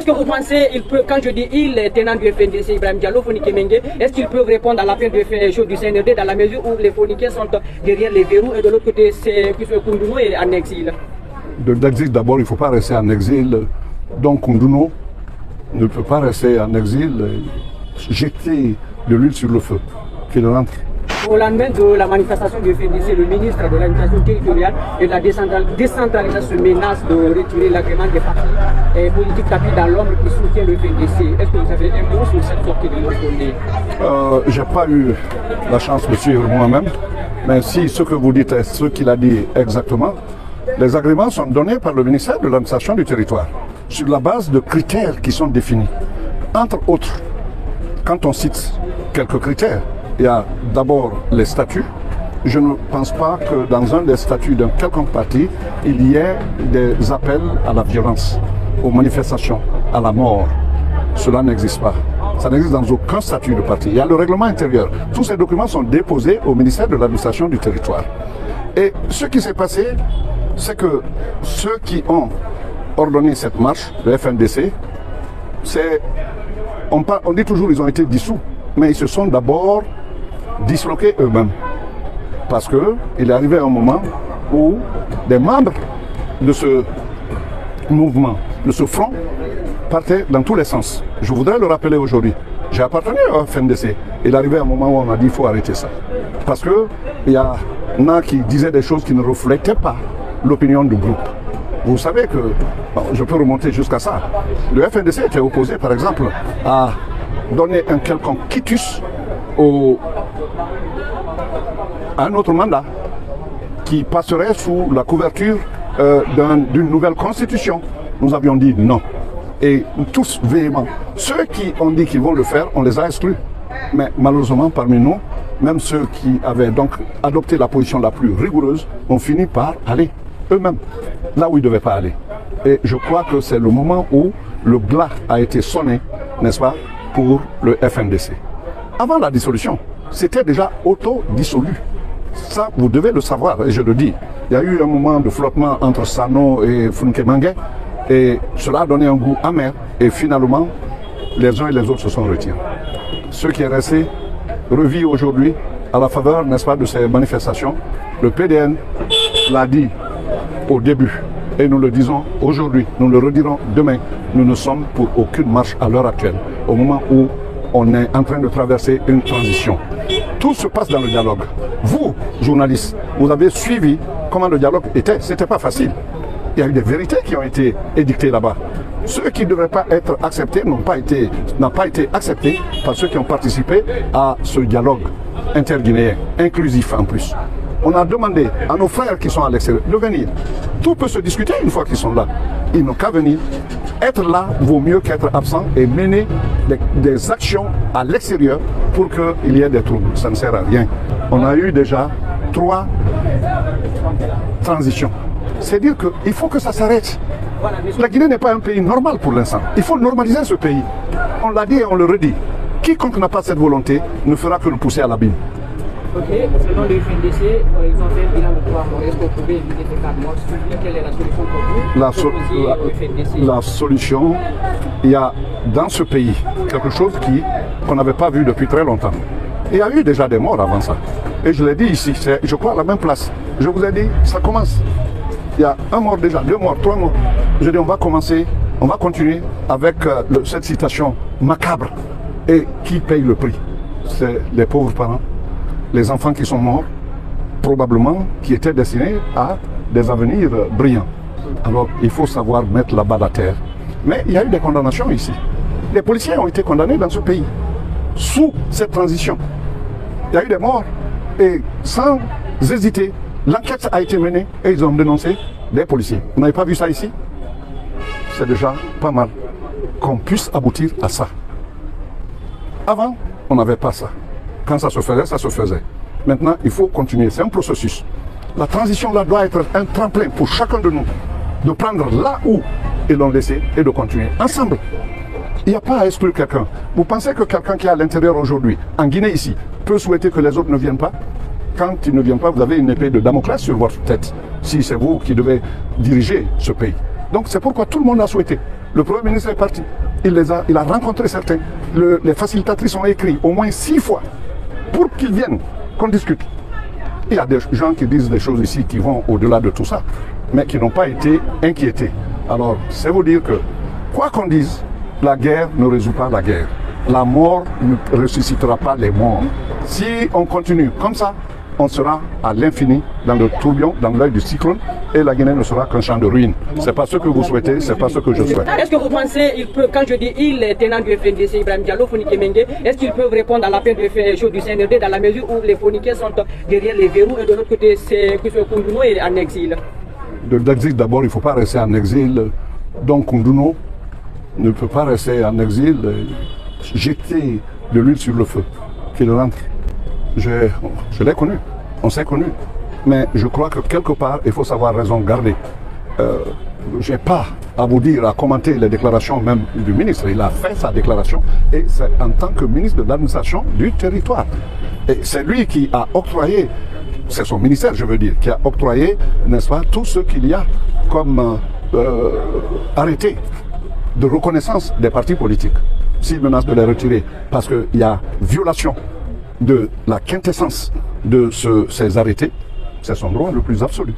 est-ce que vous pensez, quand je dis il, tenant du FNDC, Ibrahim Diallo, Fonike Mengue, est-ce qu'ils peuvent répondre à l'appel du CNRD dans la mesure où les Fonikiens sont derrière les verrous et de l'autre côté, c'est Koundouno est en exil? De l'exil, d'abord, il ne faut pas rester en exil. Donc Koundouno ne peut pas rester en exil, jeter de l'huile sur le feu, qu'il rentre. Au lendemain de la manifestation du FNDC, le ministre de l'administration territoriale et de la décentralisation menace de retirer l'agrément des partis politiques tapis dans l'ombre qui soutient le FNDC. Est-ce que vous avez un mot sur cette sortie de l'Ondé? Je n'ai pas eu la chance de suivre moi-même, mais si ce que vous dites est ce qu'il a dit exactement, les agréments sont donnés par le ministère de l'administration du territoire sur la base de critères qui sont définis. Entre autres, quand on cite quelques critères, il y a d'abord les statuts. Je ne pense pas que dans un des statuts d'un quelconque parti, il y ait des appels à la violence, aux manifestations, à la mort. Cela n'existe pas. Ça n'existe dans aucun statut de parti. Il y a le règlement intérieur. Tous ces documents sont déposés au ministère de l'administration du territoire. Et ce qui s'est passé, c'est que ceux qui ont ordonné cette marche, le FNDC, on dit toujours qu'ils ont été dissous, mais ils se sont d'abord disloqués eux-mêmes. Parce qu'il est arrivé un moment où des membres de ce mouvement, de ce front, partaient dans tous les sens. Je voudrais le rappeler aujourd'hui. J'ai appartenu au FNDC. Il est arrivé un moment où on a dit qu'il faut arrêter ça. Parce qu'il y en a qui disaient des choses qui ne reflétaient pas l'opinion du groupe. Vous savez que, bon, je peux remonter jusqu'à ça. Le FNDC était opposé, par exemple, à donner un quelconque quitus à un autre mandat qui passerait sous la couverture d'une nouvelle constitution. Nous avions dit non. Et tous véhément. Ceux qui ont dit qu'ils vont le faire, on les a exclus. Mais malheureusement, parmi nous, même ceux qui avaient donc adopté la position la plus rigoureuse ont fini par aller eux-mêmes là où ils ne devaient pas aller. Et je crois que c'est le moment où le glas a été sonné, n'est-ce pas, pour le FNDC. Avant la dissolution, c'était déjà auto-dissolu. Ça, vous devez le savoir, et je le dis. Il y a eu un moment de flottement entre Sano et Fonike Mengue, et cela a donné un goût amer, et finalement, les uns et les autres se sont retirés. Ce qui est resté revit aujourd'hui à la faveur, n'est-ce pas, de ces manifestations. Le PDN l'a dit au début, et nous le disons aujourd'hui, nous le redirons demain, nous ne sommes pour aucune marche à l'heure actuelle, au moment où on est en train de traverser une transition. Tout se passe dans le dialogue. Vous, journalistes, vous avez suivi comment le dialogue était. Ce n'était pas facile. Il y a eu des vérités qui ont été édictées là-bas. Ceux qui ne devraient pas être acceptés n'ont pas été acceptés par ceux qui ont participé à ce dialogue interguinéen, inclusif en plus. On a demandé à nos frères qui sont à l'extérieur de venir. Tout peut se discuter une fois qu'ils sont là. Ils n'ont qu'à venir. Être là vaut mieux qu'être absent et mener des actions à l'extérieur pour qu'il y ait des troubles. Ça ne sert à rien. On a eu déjà 3 transitions. C'est dire qu'il faut que ça s'arrête. La Guinée n'est pas un pays normal pour l'instant. Il faut normaliser ce pays. On l'a dit et on le redit. Quiconque n'a pas cette volonté ne fera que nous pousser à l'abîme. Ok, selon le FNDC, ils ont fait un bilan de 3 morts. Est-ce qu'on pouvait éviter ces 4 morts? Quelle est la solution pour vous? La solution, il y a dans ce pays quelque chose qu'on n'avait pas vu depuis très longtemps. Il y a eu déjà des morts avant ça. Et je l'ai dit ici, je crois à la même place. Je vous ai dit, ça commence. Il y a 1 mort déjà, 2 morts, 3 morts. Je dis, on va commencer, on va continuer avec cette citation macabre. Et qui paye le prix? C'est les pauvres parents. Les enfants qui sont morts, probablement, qui étaient destinés à des avenirs brillants. Alors, il faut savoir mettre la balle à terre. Mais il y a eu des condamnations ici. Les policiers ont été condamnés dans ce pays, sous cette transition. Il y a eu des morts, et sans hésiter, l'enquête a été menée, et ils ont dénoncé des policiers. Vous n'avez pas vu ça ici? C'est déjà pas mal qu'on puisse aboutir à ça. Avant, on n'avait pas ça. Quand ça se faisait, ça se faisait. Maintenant, il faut continuer. C'est un processus. La transition là doit être un tremplin pour chacun de nous. De prendre là où ils l'ont laissé et de continuer ensemble. Il n'y a pas à exclure quelqu'un. Vous pensez que quelqu'un qui est à l'intérieur aujourd'hui, en Guinée ici, peut souhaiter que les autres ne viennent pas? Quand ils ne viennent pas, vous avez une épée de Damoclès sur votre tête. Si c'est vous qui devez diriger ce pays. Donc c'est pourquoi tout le monde a souhaité. Le Premier ministre est parti. Il a rencontré certains. Les facilitatrices ont écrit au moins 6 fois pour qu'ils viennent, qu'on discute. Il y a des gens qui disent des choses ici qui vont au-delà de tout ça, mais qui n'ont pas été inquiétés. Alors, c'est vous dire que, quoi qu'on dise, la guerre ne résout pas la guerre. La mort ne ressuscitera pas les morts. Si on continue comme ça, on sera à l'infini dans le tourbillon, dans l'œil du cyclone, et la Guinée ne sera qu'un champ de ruines. Ce n'est pas ce que vous souhaitez, ce n'est pas ce que je souhaite. Est-ce que vous pensez, quand je dis il, les tenants du FNDC, Ibrahim Diallo, Fonike Mengue, est-ce qu'ils peuvent répondre à l'appel du CNRD dans la mesure où les Foniqués sont derrière les verrous et de l'autre côté, c'est que Koundouno est en exil? De l'exil, d'abord, il ne faut pas rester en exil. Donc Koundouno ne peut pas rester en exil, jeter de l'huile sur le feu, qu'il rentre. Je l'ai connu, on s'est connu. Mais je crois que quelque part, il faut savoir raison garder. Je n'ai pas à vous dire, à commenter les déclarations même du ministre. Il a fait sa déclaration et c'est en tant que ministre de l'administration du territoire. Et c'est lui qui a octroyé, c'est son ministère je veux dire, qui a octroyé, n'est-ce pas, tout ce qu'il y a comme arrêté de reconnaissance des partis politiques. S'il menace de les retirer parce qu'il y a violation de la quintessence de ces arrêtés, c'est son droit le plus absolu.